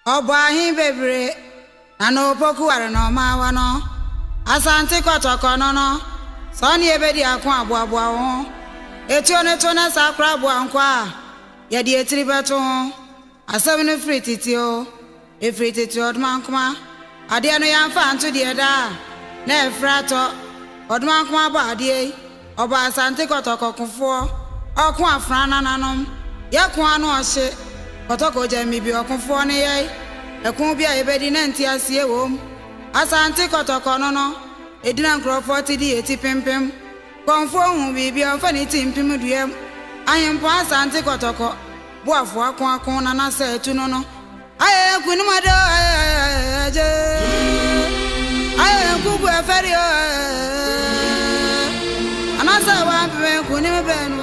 Obahi bebre na no poku are no mawa no asante kotoko no no so ne ebedi akon aboaboa ho etuo ne to na sakra aboa nkwa ye de etiri beto asem ne frititio efrititio odmankoma ade no yamfa anto de da na efrato odmankoma ba ade oba asante kotoko kofo okon afrana nanom ye kon anu ohye kotoko jami bi okonfo ne ye ekun bia ebedi na ntiasie wom asante kotoko no no edina nkrofo ti di eti pimpim konfo hu bibi onfa ni timpim duem ayempo asante kotoko boafo akon na na sa etu no no aye kunu mado aje aye kubu eferi anasa wa be kunu benu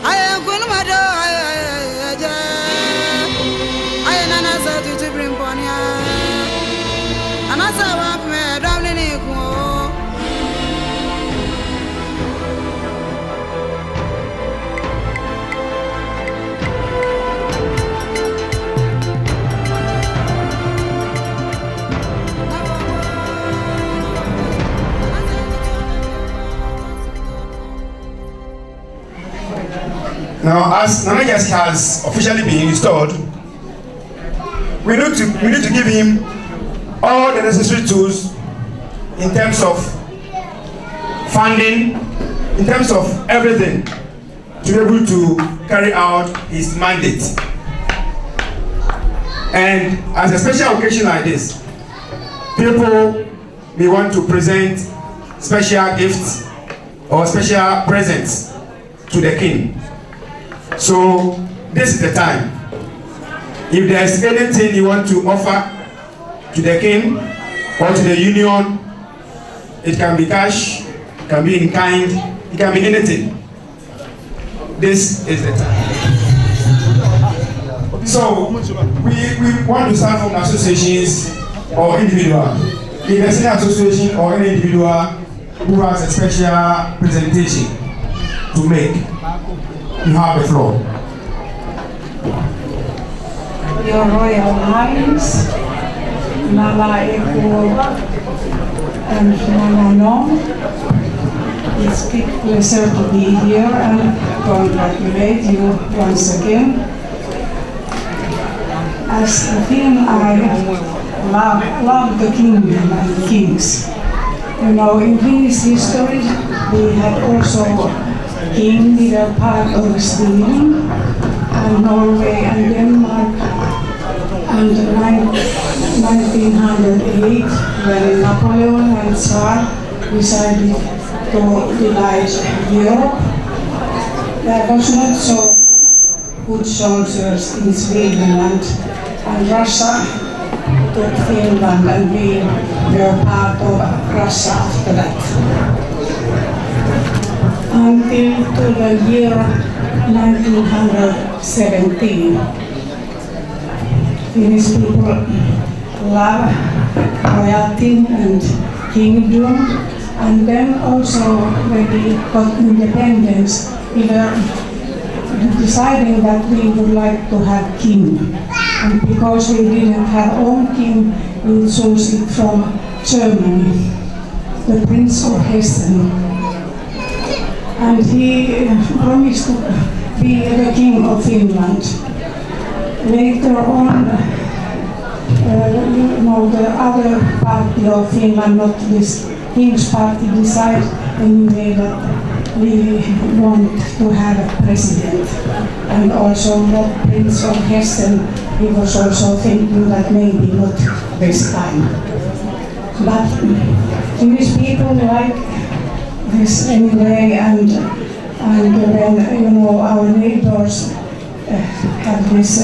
aye kunu mado aje aye nana sa tu bring ponia anasa wa me domni ni ku Now, as Nana Yasi has officially been installed, we need to give him all the necessary tools in terms of funding, in terms of everything, to be able to carry out his mandate. And as a special occasion like this, people may want to present special gifts or special presents to the king. So this is the time. If there is anything you want to offer to the king or to the union, it can be cash, it can be in kind, it can be anything. This is the time. So we want to start from associations or individual. If there's any association or any individual who has a special presentation to make, you have the floor. Your Royal Highness, Nala Eko and Nana Nom, it's a big pleasure to be here and congratulate you once again. As a Finn, I love the kingdom and the kings. You know, in Finnish history, we had also king that are part of Sweden and Norway and Denmark, and 1908 when Napoleon and Tsar decided to divide Europe. There was not so good soldiers in Sweden, and Russia took Finland, and we were part of Russia after that. Until to the year 1917. Finnish people love royalty and kingdom, and then also when we got independence, we were deciding that we would like to have king. And because we didn't have own king, we chose it from Germany, the Prince of Hessen. And he promised to be the king of Finland. Later on, the other party of Finland, not this king's party, decided anyway that we want to have a president. And also that Prince of Hessen, he was also thinking that maybe not this time. But Finnish people like this anyway, and when our neighbors have this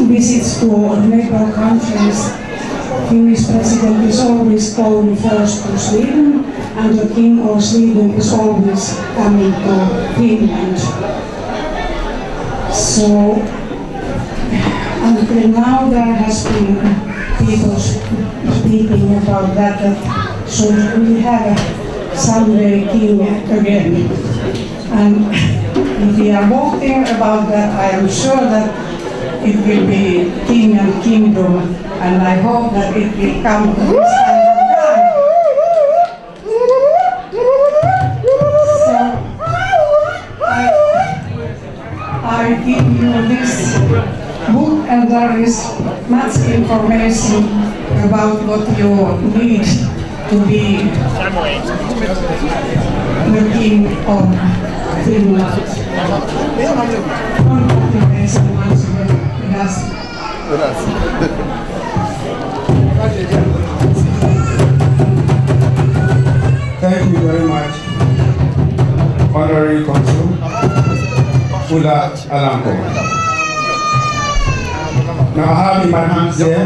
visits to neighbor countries, Finnish president is always going first to Sweden, and the king of Sweden is always coming to Finland. So until now there has been people speaking about that should we have a someday king again. And if we are voting about that, I am sure that it will be king and kingdom, and I hope that it will come to this kind of God. So, I give you this book, and there is much information about what you need to be the king of Finland. Congratulations once again. Gracias. Thank you very much, Honorary Consul Fula Alanko. Now I have in my hands here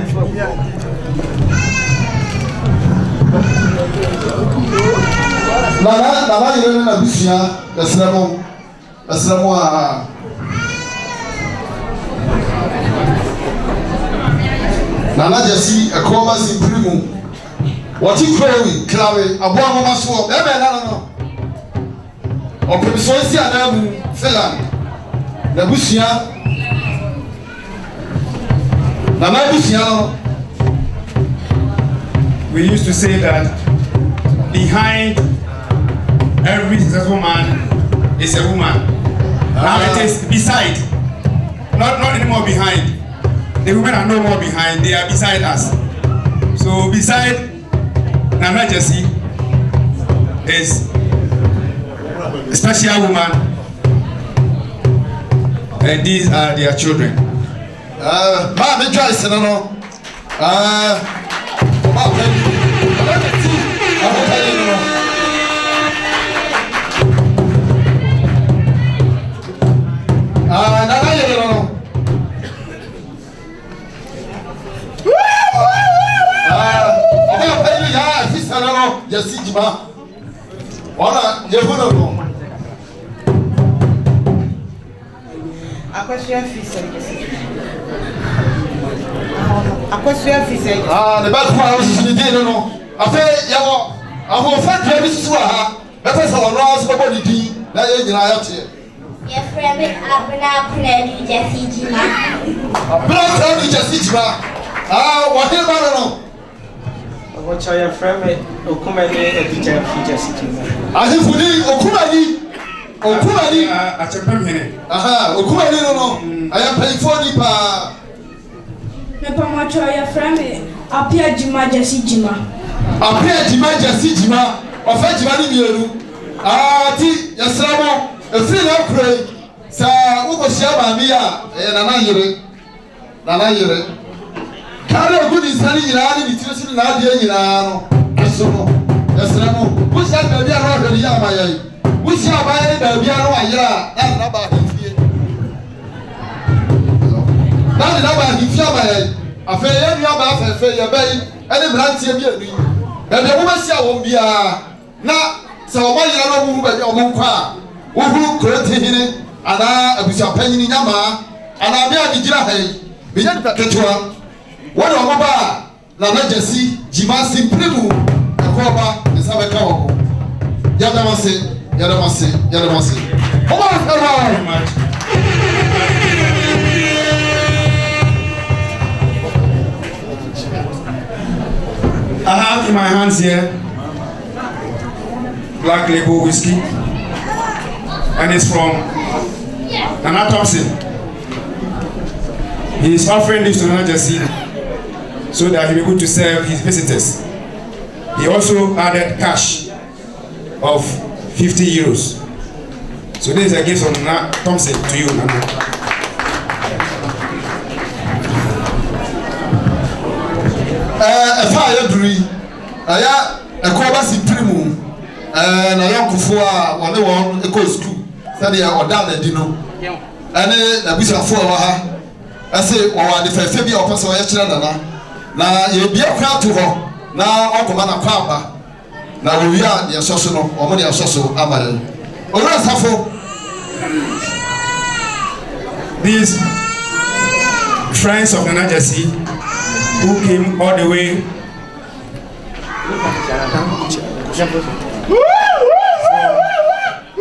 Nana yere na bisia esremo a Nana Jesse akoma simprimu what you call clave aboa mama so e be na no opemso esi anamu Finland na bisia Nana bisia no. we used to say that behind every successful man is a woman. Now it is beside, not anymore behind. The women are no more behind; they are beside us. So beside Nana Jesse is a special woman, and these are their children. Ma me Joyce no. Nana yere no. Ya sister no Jesse Jima. Ona yehono no. Akwesua fisa Ne ba kwa o sisi di no. Afa yawo aho fa dia bi susu ha. Befa sa ono aso bo di din na ye nyina ya te. Your friend Abna Kunelu Jesse Jima. Abna Kunelu Jesse Jima. What is that no? What your friend Okumani Edija Jesse Jima. Ahifudi Okumani. Achepem hene. Okumani no. I am paying for the pa. Me pamocho your friend Apia Jima Jesse Jima. Apia Jima Jesse Jima. Ofa Jima ni mienu. Ti yasramo. Efiri na kure sa ukoshia maami a nana yere kare ogudi sani nyina ni bitire na ade nyina no eso no yesramo wusia da bia no hwere ya amaye wusia abaye da bia no ayera na ba hifie na ba hifie amaye afa ye nua ba afefe ye bai ene brantie bia ni da de wo basia wo bia na sa wo mayera no mu ba o mu kwa Uhu kurete hine ana abusia panyini nyama ana bia digira hai biya ni paketwa wale wababa Nana Jesse Jima simprimu akoba esabe ka wako yada mase Oba Very much. I have in my hands here Black Label whiskey. And it's from Nana Thompson. He is offering this to Nana Jesse so that he will be able to serve his visitors. He also added cash of 50 euros. So this is a gift from Nana Thompson to you, Nana. Fire duri. Aya ekoba simprimu. Na yankufo a wone won eko school. Sadi ya oda na di no. Ane na busafo wa ha. Ase wa de fefe bia opese wa ye kire Nana. Na ye bia kwa to ho. Na okoma na kwa aba. Na wo wi a ye soso no, o mo de soso amale. Owura safo. These friends of Nana Jesse who came all the way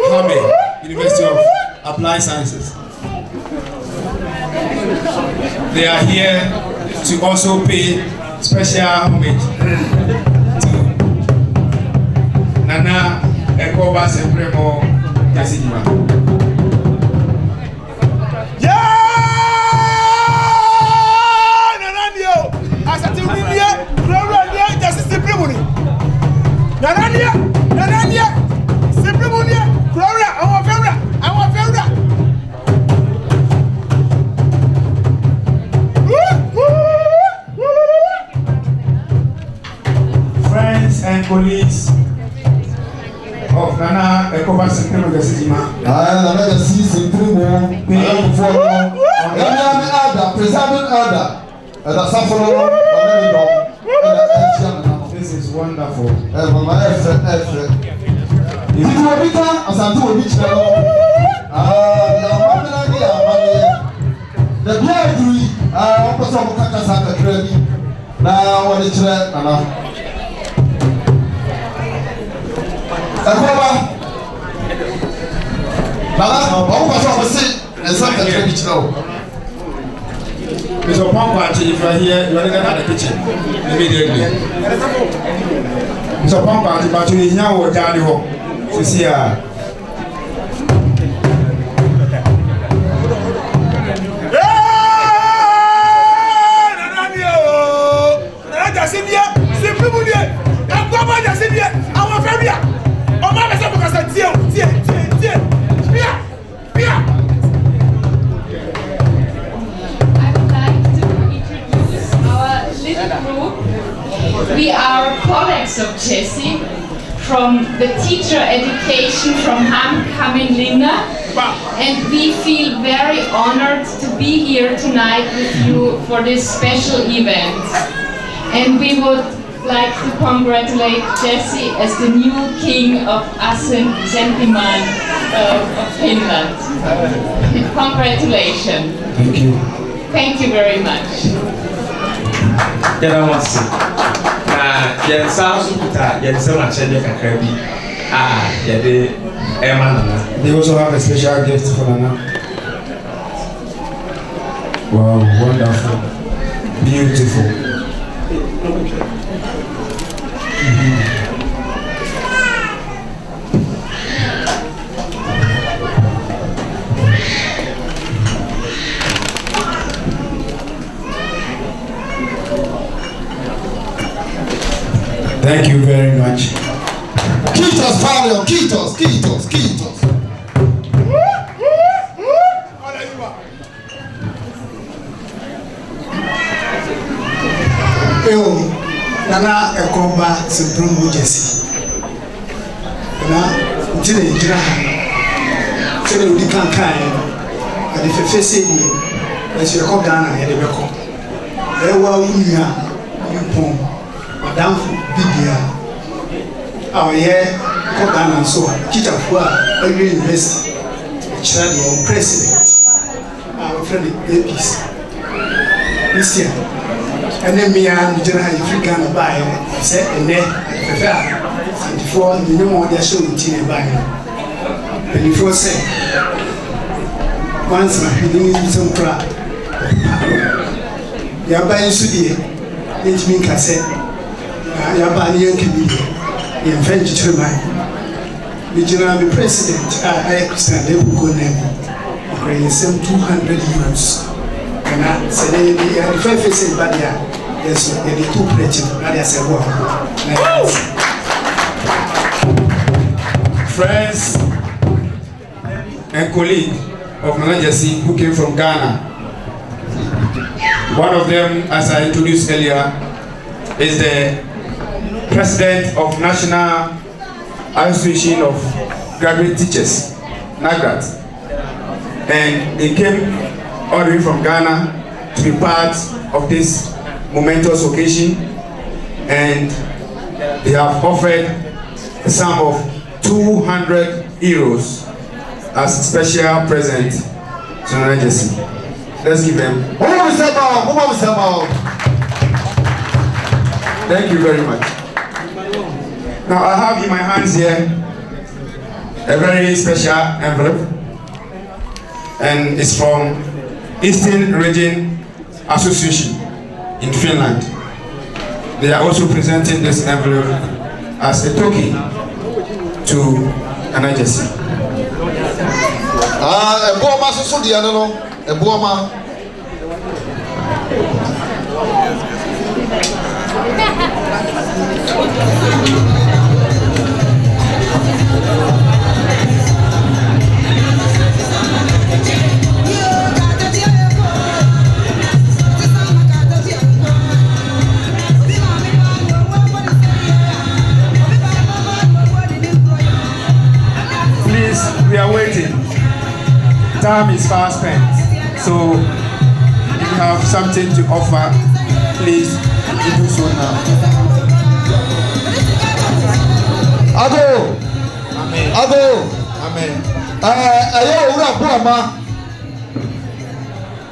from Hame, University of Applied Sciences. They are here to also pay special homage to Nana Ekoba Supremo Jasidima. Friends and colleagues of Nana Ekoba Supremo Jasidima. Nana Jasi Supremo, preserving elder, This is wonderful. Mr. Pankwachi, if you are here, you are in the kitchen immediately. Mr. Pankwachi, but you here or down the hall. You see, we are colleagues of Jesse from the teacher education from Ham-Kamin-Linna, and we feel very honored to be here tonight with you for this special event. And we would like to congratulate Jesse as the new king of Sentiman of Finland. Congratulations. thank you. Thank you very much. They also have a special gift for Nana. Wow, wonderful. Beautiful. Thank you very much. Kitos, Pablo, Kitos. Nana Ekoba Supremo Jesse. Until the Jira, till the Kankai, and if you face it, as you come down and the record. There were you Madame Bibia. Our year, come down and so on. Kitafua, every university, Chadi, president, our friend APC. This year. And then me and General African buy set and then and before you know what they're showing to buy. And before say once my feeling some crap. You are buying Sudi, let me cassette. You are buying Yankee, in French to mine. The General President, I Christian Level go name, creating some 200 euros. And I said, the first is bad. Yes, they are too pretty. That is a word. Friends and colleagues of Nana Jesse who came from Ghana. One of them, as I introduced earlier, is the President of National Association of Graduate Teachers, NAGRAT. And he came all the way from Ghana to be part of this momentous occasion, and they have offered a sum of 200 euros as a special present to Nana Jesse. Let's give them. Thank you very much. Now I have in my hands here a very special envelope and it's from Eastern Region Association in Finland. They are also presenting this envelope as a token to Nana Jessie. Ebuoma so dia no Ebuoma. We are waiting. Time is fast spent. So if you have something to offer, please do so now. Ado. Amen. Ado. Amen. Ayo ura Buama.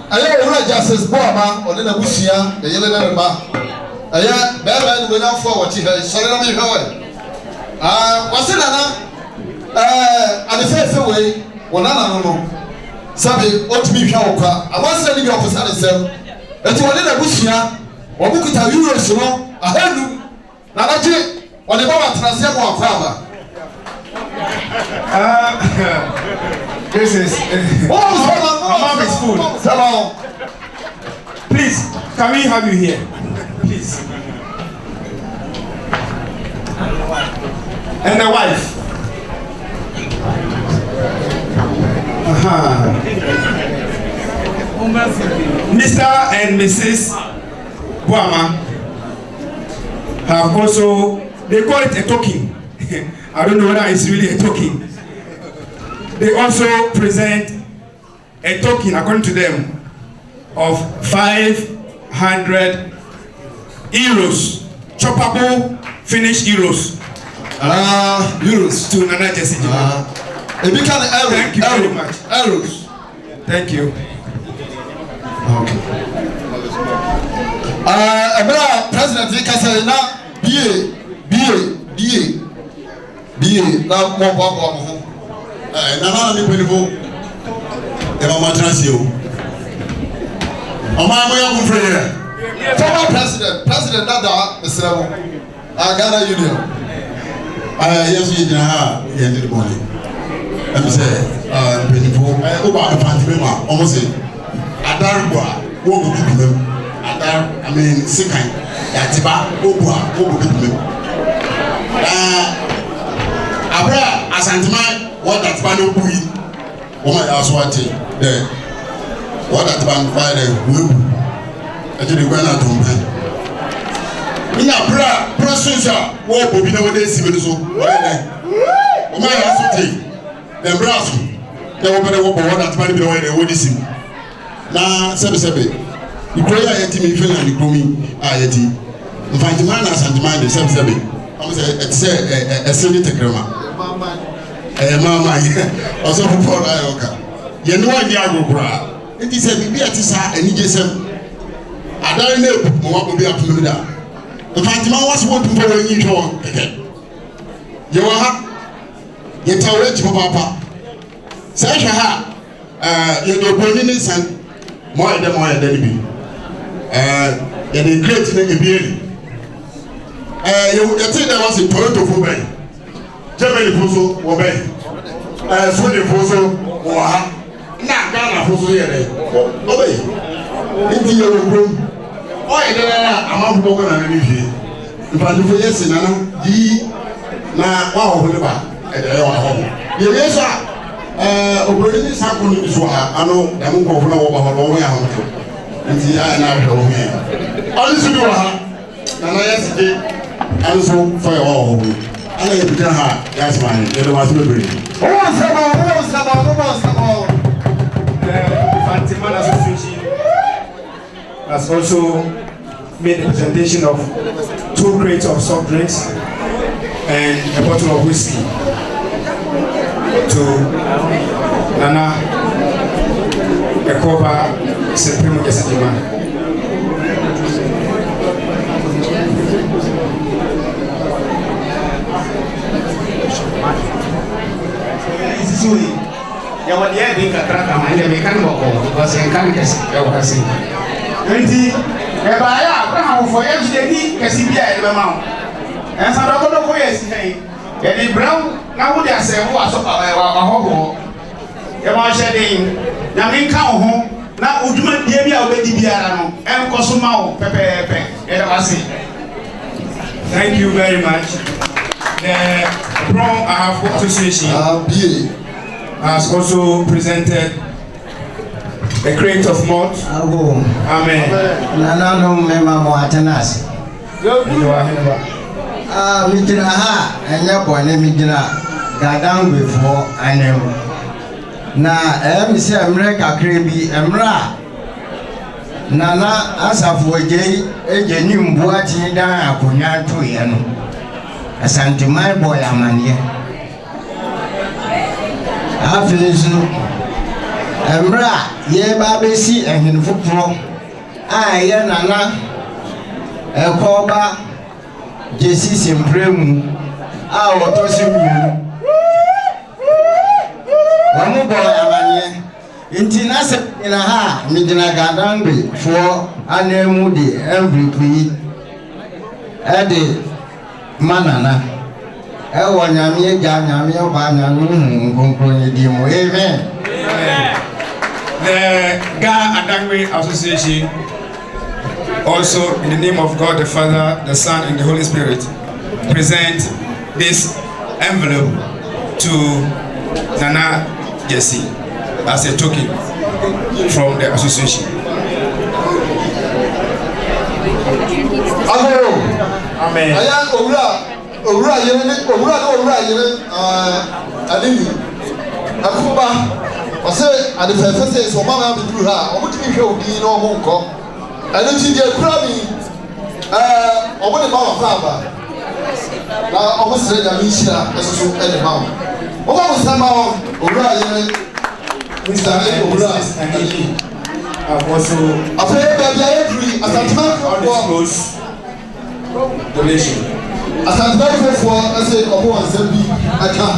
Ayo ura Justice Buama. Onena busia. Yele na ba. Aya baba ni wena fo wati ha. Sore na mi hawe. Wasina na. Adefefe we wonana no sabe otumi hwa okwa awansa ni bi ofisa ne sem eti wone na busia obukuta euros no ahanu na naje wone ba watrase mo akwa ba This is mom is full. Hello. Please, can we have you here? Please. And the wife. Mr. and Mrs. Buama have also, they call it a token. I don't know whether it's really a token. They also present a token, according to them, of 500 euros, choppable finished euros. Euros to Nana Jessie. Thank you very much. Euros. Thank you. Okay. President Ikasa na BA na mo ho. Na ni penifo. E ma matrasi o. Oma mo ya kumfrere. Former President Dada Esremo. Ghana Union. Yes, you did ha ye ndid boni. Em say penifo o ba ka fanti ma almost say adarugba wo go bibim. Adar I mean sikan yatiba obua wo go bibim. Abra asantima what that man no bui. Woman also what there. What that man find we actually go na tombe. Ina bra processor wo bobi na we dey sibe so. Woman also take. Dem bra so. Dem wo bere wo bo that man be we dey sim. Na sebe ikroya yeti mi feel na ikromi ayeti mfantima na santima de sebe am say eseni tekrema mama also for ayoka ye no adi agogora enti say bibi atisa anije sem adare na mo wa bobi apumi da mfantima was want to for anyi hwo ye wa ha ye tawre chi papa say ha ye do boni ni san mo ya de bi the great name Ebieli. You think there was a Toronto for me. Germany for so, or Ben. Sweden for so, or not Ghana for so here. Obey. Into your room. Oh, I'm not going to leave you. If I do for yes, Nana, ye na wow, whatever. At the home. Yes, sir. Operating sample is what I know. I'm going to go over home. Nti ya na hwe here alisu bi wa ha na na yesterday alisu fire wa ho ala ye pita ha ya smani ye do wasu bebre Fatima Association has also made a presentation of 2 crates of soft drinks and a bottle of whiskey to Nana Ekoba Supreme Jesima. ya wadi ya di kakra kama ile mekan boko was en kan kes ya wakasi enti e ba ya Abraham fo ya jide ni kesi bia e be ma o en sa do ko yes hey e di brown na wo di asewo aso ahoho e ma shedin na min ka ho na odwuma die bia obedi biara no en koso ma o pepepe e da wasi. Thank you very much. The Brown Ahafo Association has also presented a crate of malt. Amen. Nanano mema mo atanas. Midina ha enya bone midina gadan before anem. Na mi se emre kakre bi emra. Nana asafo eje ni mbuati dan akonya to ye no. Asante my boy amanye. Afilisu emra ye ba be si ehin fufuro a ye nana ekoba jesi sempremu a otosi mu wamu boy amanye inti na se ina ha midina gadangbe fo anemu de MVP ade manana ewo nyame ga nyame ba nyame nkonkron di mo amen. The Ga Adangwe Association also in the name of God the Father, the Son and the Holy Spirit present this envelope to Nana Jesse as a token from the association. Amen. Owura yele adini akuba ose adefefe so mama bi duru ha omutimi hwe odi na omo nko ene ti de kura mi omo de mama faba na omo sere ja mi hira eso ene mama omo mo sama owura yele Mr. Owura adini also after baby every asantima undisclosed donation. Asantima for say omo ansabi aka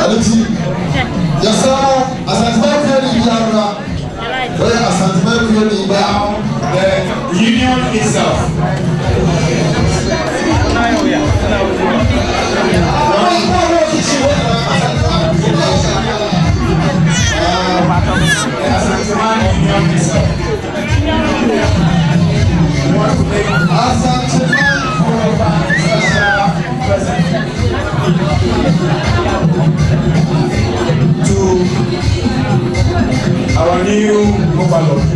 aditi yasa asantima for ni biara where asantima for ni ba the union itself to our new overlord.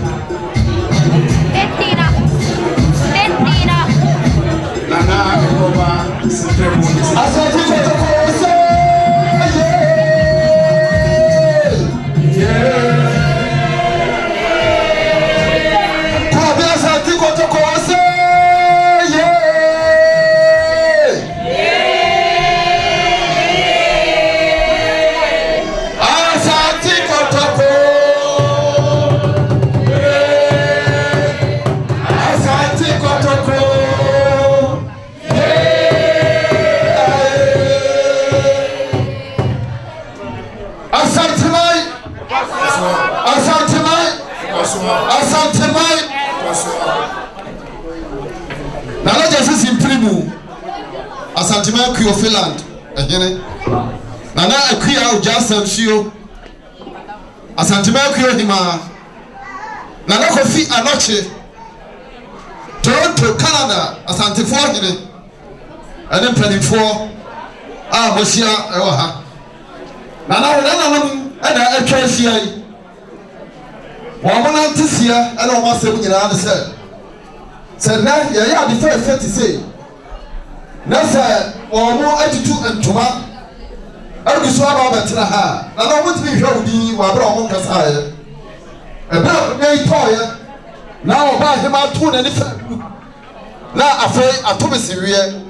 Nana Ekoba Sintremu. Nana Jesus imprimu Asantima Kuyo Finland ehene Nana Akuya Ujasa Shio Asantima Kuyo Hima Nana Kofi Anoche Toronto Canada Asantifo hene ene planifo Mosia ewa ha Nana wona ena atwa ahia yi wamona ntisia ena o masem nyina ne se na ya de fe ti say na se omo atutu ntoma aruguso aba betena ha na no mutimi hwe odi wa bra omo nkasa ye ebra ne itoye na oba hema tu na ne fe na afei atobesi wie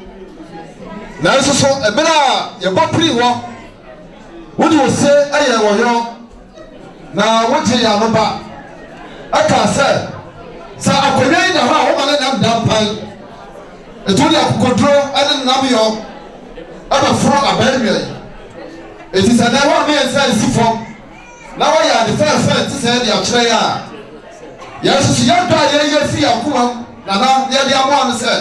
na nso so ebra ye bopri ho wodi wo se aye wo yo na woje ya no ba aka se sa akonai da ha wo mane nam dan pan etuli akokodro ade nam yo aba fro abaria etisa na wa me ensa sifo fɛɛfɛ te sɛ de akyerɛ yɛ a yɛsoso yɛdɔ a yɛyɛ fi akoma nana yɛde amoa no sɛ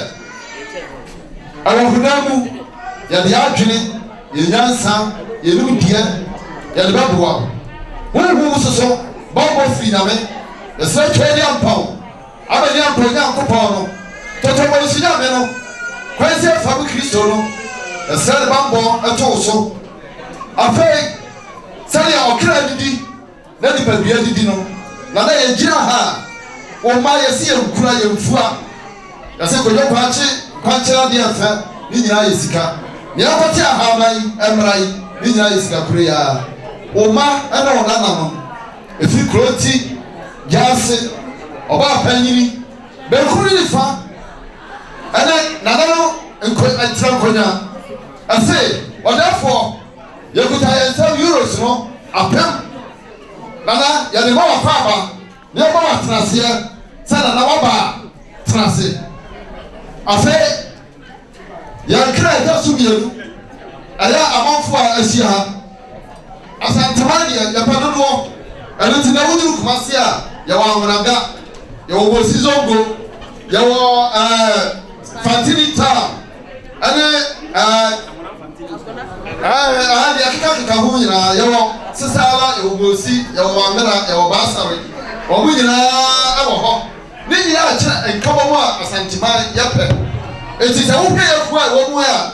ɛwɔ honam mu yɛde adwene yɛnyansa yɛnumdeɛ yɛde bɛboa honhom soso bɔbɔ firi nyame yɛsrɛ twɛ de ampaw abɛde ampaw nyankopɔn no tɔtɔbɔ nso nyame no kwan sɛ fa mu kristo no yɛsrɛ de bambɔ ɛtoo so afei sɛdeɛ ɔkra didi na nipadua didi no na na yɛgyina ha a wɔma yɛsi yɛnkura yɛmfua yɛsɛ kɔdwa kwankyerɛ adeɛ mfɛ ne nyinaa yɛ sika nea ɛkɔte ahaban yi mmara yi ne nyinaa yɛ sika koro yɛ a wɔma ɛna wɔnana no ɛfiri kuro nti gyaase ɔbaa panyini bɛnkuru ne nifa ɛne nana no ntira nkonya ɛse ɔdɛfoɔ yɛkuta yɛn nsɛm euros no apem nana yɛde ma wɔfa aba ne yɛma wɔ atenaseɛ sɛ nana waba a tenase afei yɛnkra ɛda so mmienu ɛyɛ amanfo a ahyia ha asantema deɛ yɛpɛ dodoɔ ɛno nti na woduru Kumase a yɛwɔ Awonaga yɛwɔ Bosi Zongo yɛwɔ Fantini Town ɛne deɛ akekakeka ho nyinaa yɛwɔ Sisala yɛwɔ Bosi yɛwɔ Wamena yɛwɔ Basare wɔn nyinaa ɛwɔ hɔ ne nyinaa kyerɛ nkɔmɔ mu a asantema yɛpɛ eti sɛ wohwɛ yɛfu a ɛwɔ mu a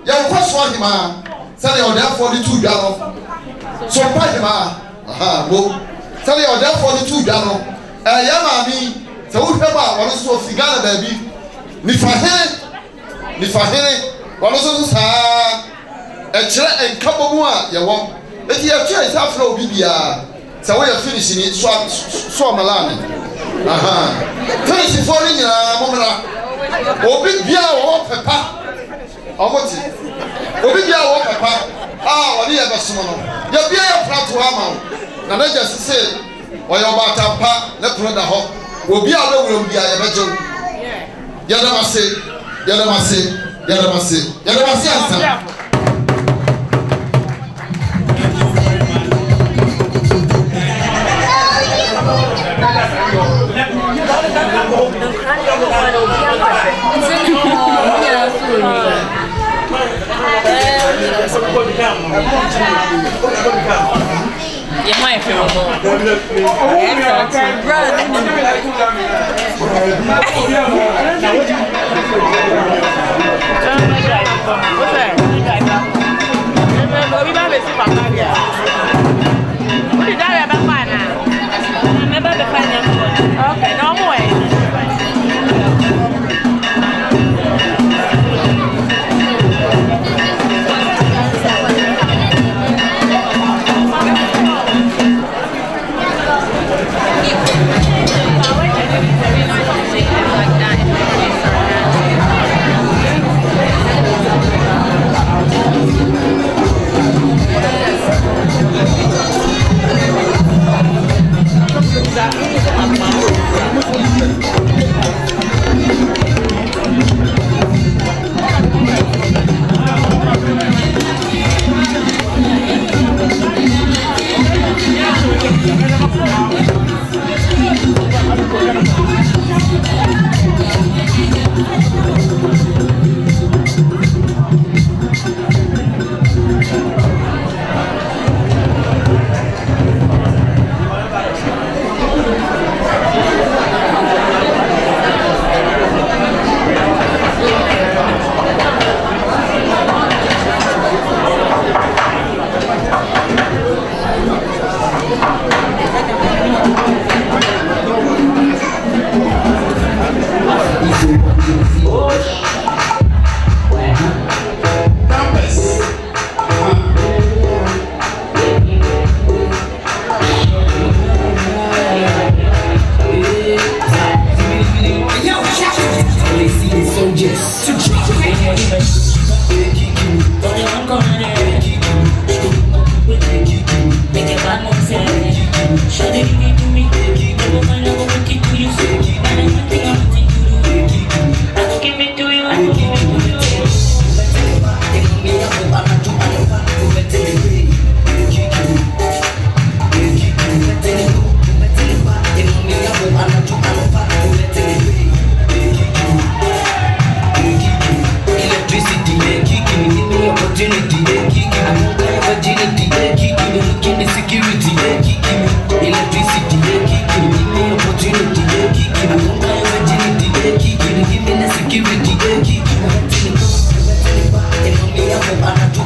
yɛwokɔ so ahemaa sɛdeɛ ɔdɛfoɔ de tu dwa no so mpa hemaa mo sɛdeɛ ɔdɛfoɔ de tu dwa no ɛyɛ maame sɛ wohwɛ mu a wɔno nso fi Ghana baabi nifahene wɔno nso saa ɛkyerɛ nkabɔ mu a yɛwɔ eti yɛtu a yɛsa afra obi biara sɛ woyɛ finish ni so ɔmalane finishfoɔ no nyinaa mommra obi biara wɔwɔ pɛpa ɔmote obi biara wɔwɔ pɛpa a wɔne yɛ bɛsom no yɛbia yɛ prato ha ma wo na na gya sese ɔyɛ ɔbaatampa ne pono da hɔ obi a wɔbɛwuram biara yɛbɛgye wo yɛdam ase ansa You might feel more. Okay, no more. Oh, security, yeah, kicking me. Electricity, yeah, kicking me. Give me opportunity, yeah, kicking me. Don't buy virginity, yeah, kicking me. Give me the security, yeah, kicking me. And on me, I'm a to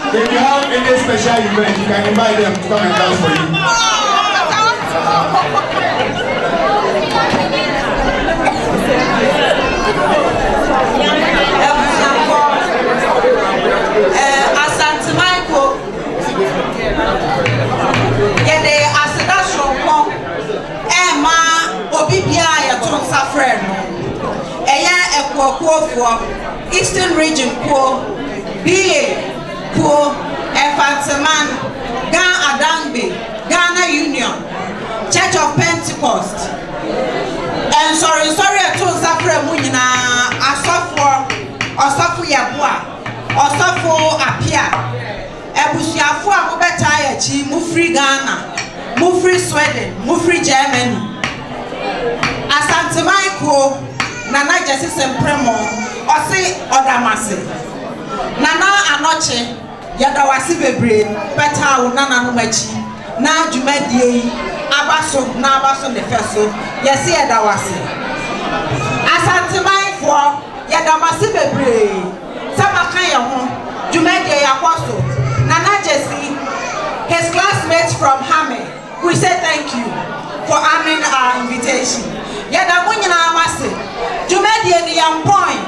If you have any special event, you can invite them to come and dance for you. Asante Michael, yede aseda shonko ma obi bia ya ton safre no eya ekwokuofo Eastern Region ko BA ko Efanteman Gan Adangbe Ghana Union Church of Pentecost and sorry to safre mu nyina asofo yeboa Osofo Apia Ebusiafo a mo beta ya chi mu free Ghana mu free Sweden mu free Germany Asante Michael Nana Jesse Sempremo Osi Odamase Nana Anoche Yadawasi bebre beta wo nana no machi na dwumadie abaso na abaso ne feso yesi yadawasi Asante Michael Yadamasi bebre Samaka Yahu, Jumede Yakoso, Nana Jesse, his classmates from Hame, we say thank you for honoring our invitation. Yadamunyana Amase, Jumede the young point,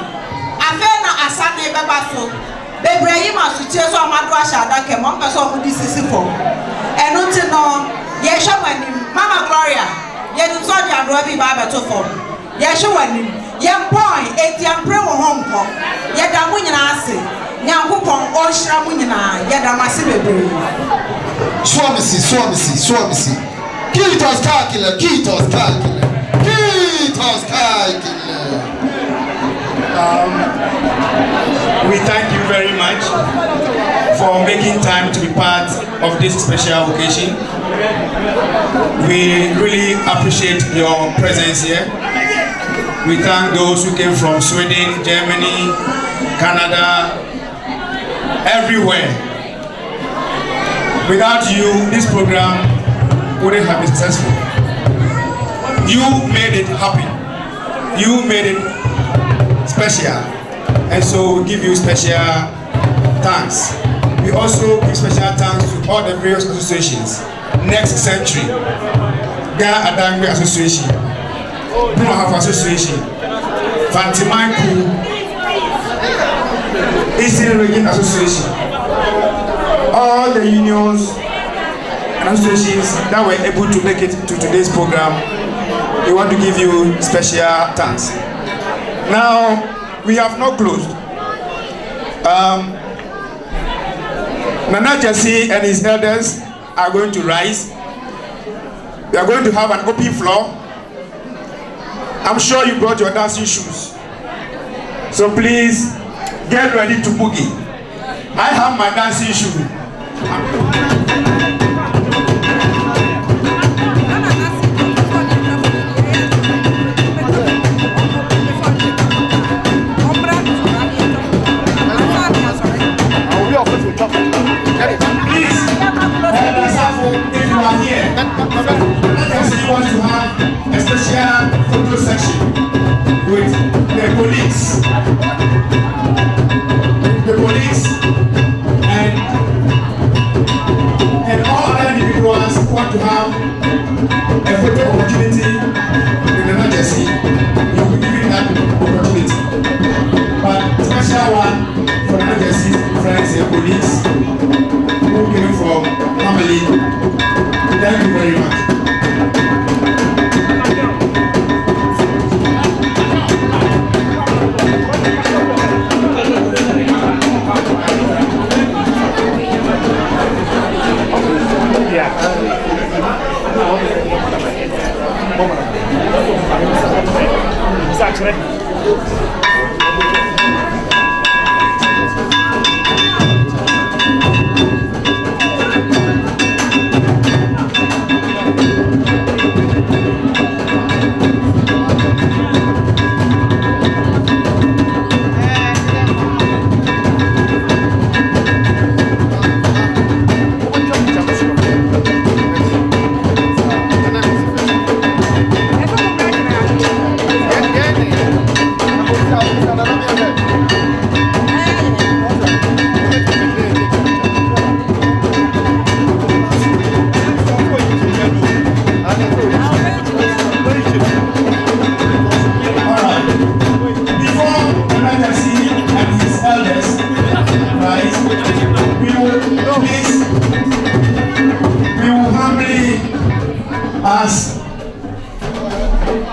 Afena Asane Babaso, Bebrahima Sucheso Amadwasha, that came on person with this for. And until now, Yeshawanim, Mama Gloria, Yedusodi and Robbie Baba to form. Yeshawanim. Young boy, 80 and pray home. Yada munyana ase. Nyankopon onhira munyana yada mase bebre. Swamisi. Kitos kakile. We thank you very much for making time to be part of this special occasion. We really appreciate your presence here. We thank those who came from Sweden, Germany, Canada, everywhere. Without you, this program wouldn't have been successful. You made it happen. You made it special. And so we give you special thanks. We also give special thanks to all the various associations. Next Century, Ghana Adangbe Association, Bruno Half Association, Fantimanku, Eastern Region Association, all the unions and associations that were able to make it to today's program. We want to give you special thanks. Now, we have not closed. Nana Jesse and his elders are going to rise. We are going to have an open floor. I'm sure you brought your dancing shoes. So please, get ready to boogie. I have my dancing shoe. Please, if you are here, let us want to have a special special photo section with the police. The police and all other individuals who want to have a photo opportunity in the emergency. You will be given that opportunity. But special one for the emergency friends and police who came from family. Thank you very much.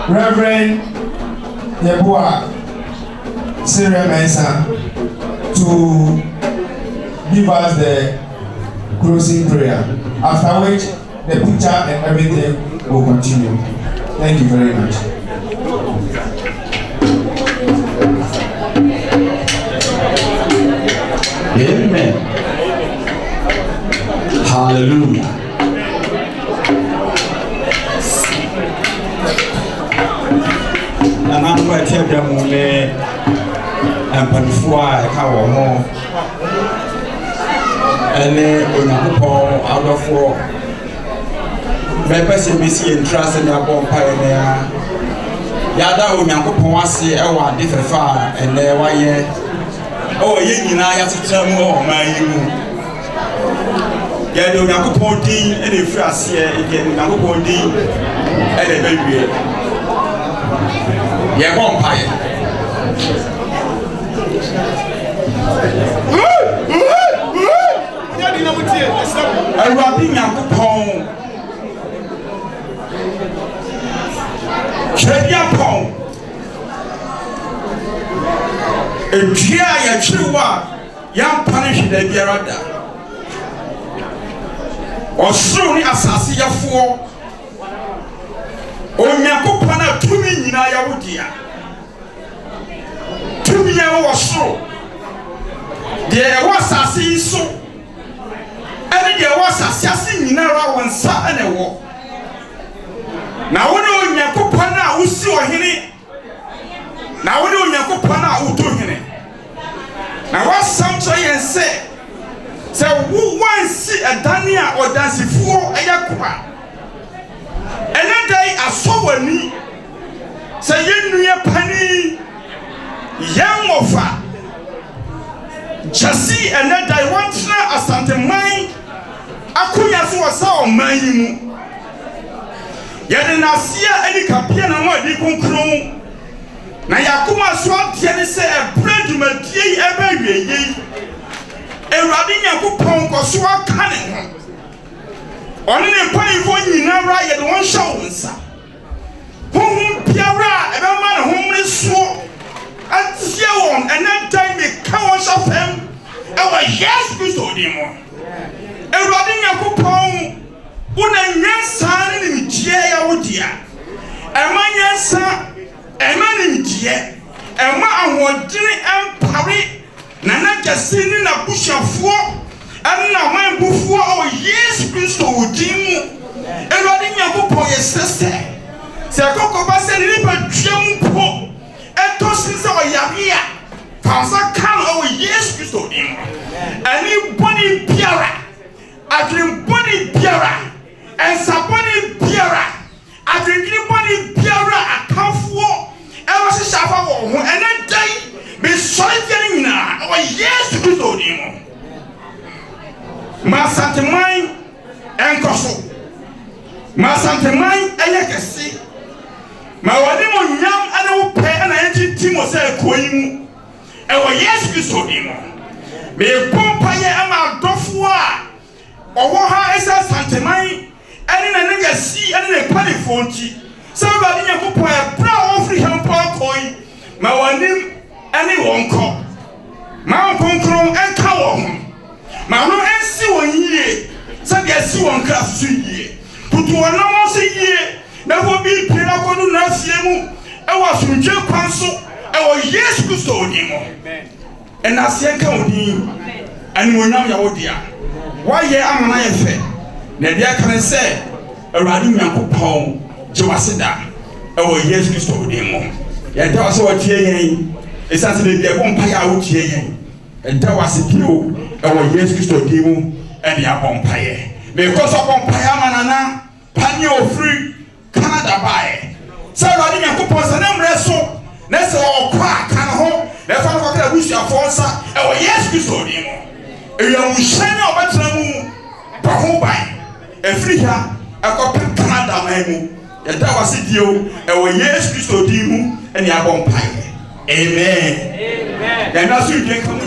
Reverend Yeboah Syria Mensah to give us the closing prayer, after which the picture and everything will continue. Thank you very much. Amen. Hallelujah. I'm going to tell them and Panfua, Kawa, and Paul out of 4. Members in BC and Trust and your bomb pioneer. Yada Unyakuponsi, our different far, and there why ye. Oh, you have to tell more, my you. Yada Unyakupondi, and if you are here again, Unyakupondi, and a baby. Yeah, vampire. A rapping up upon Chedia Pong. A Gia Chua, young punish the Gerada. Or soon Assasia 4. Onyakopana tumi nyina ya wodia tumi ya wo so de was asase so ene de was asase nyina ra wonsa ene wo na woni onyakopana a wosi ohene na woni onyakopana a woto hene na wasam so yense se wo wansi adane a odansifuo eyakoa ene dai asowani se yennuye pani yamofa jasi ene dai wantra asanteman akunya so wasa o manyimu yede na sia eni kapia na mo adi konkron na yakoma so atie ne se ebredumadie ebawieye ewrade nyakopon koso aka ne ho oni ne pani fo nyina ra ye de won hye wonsa honhom biara ebe ma ne homre so atie won ene dan me ka won shafem e wa yes Kristo di mo ewrade nyakopon una nyansa ne nimtie ya wodia ema nyansa ema nimtie ema ahodine empare na na kasini na bushafo anna man bufuo o yes Kristo wodimu ewrade nyakopon ye sese se kokko ba se ni pa twam po eto sinse o yabia fansa kan o yes Kristo dimu ani body biara adrim body biara and saboni biara adrim body biara ma santemai enkoso ma santemai eyekesi ma wadi mo nyam ana wo pe ana enti timo se koyimu ewo Yesu Kristo dimo me pompa ye ama dofo a owo ha esa santemai ene na nega si ene na pani fonti se ba di nyakopo e bra wo free hempo akoi ma wanim ene wonko ma konkron enka wo ho ma no ensi won yie se de si won kra su yie putu wona mo se yie na wo bi pira ko no na fie mu e wo sunje kwanso e wo Yesu Kristo odimo amen en asie ka odin ani wonam ya wodia wa ye amana ye fe na dia kan se awurade nyankopɔn jewaseda e wo Yesu Kristo odimo ya da wase wotie yen esase de bia bompa ya wotie yen e da wase pio e wo Yesu Kristo odimo e dia bompa ye me ko so bompa ya manana pani ofri Canada bae say awurade nyankopɔn se na mre so na se okwa kan ho na fa no ka busu afonsa e wo Yesu Kristo odimo e ya muhyane obetra mu ba ho ban efiri ha akɔpe Canada maimu yɛda wase dio ɛwɔ Yesu Kristo din mu ɛne abɔ mpae amen amen yɛna so dwen ka mu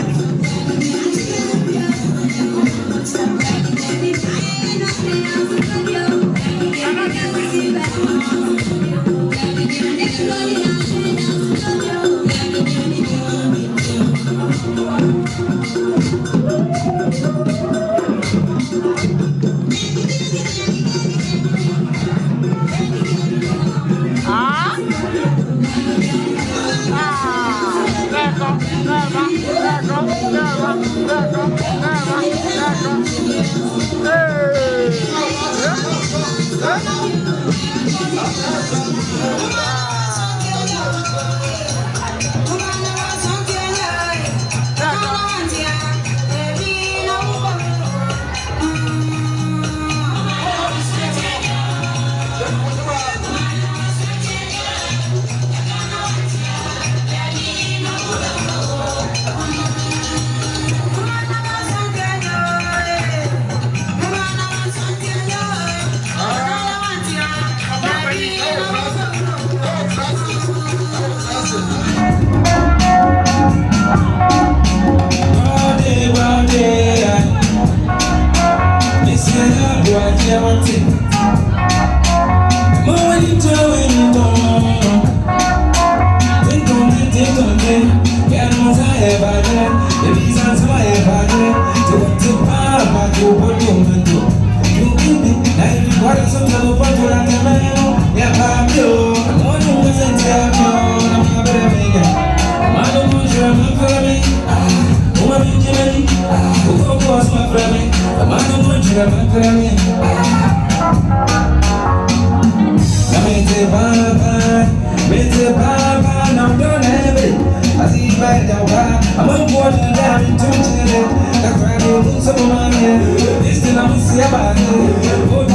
I'm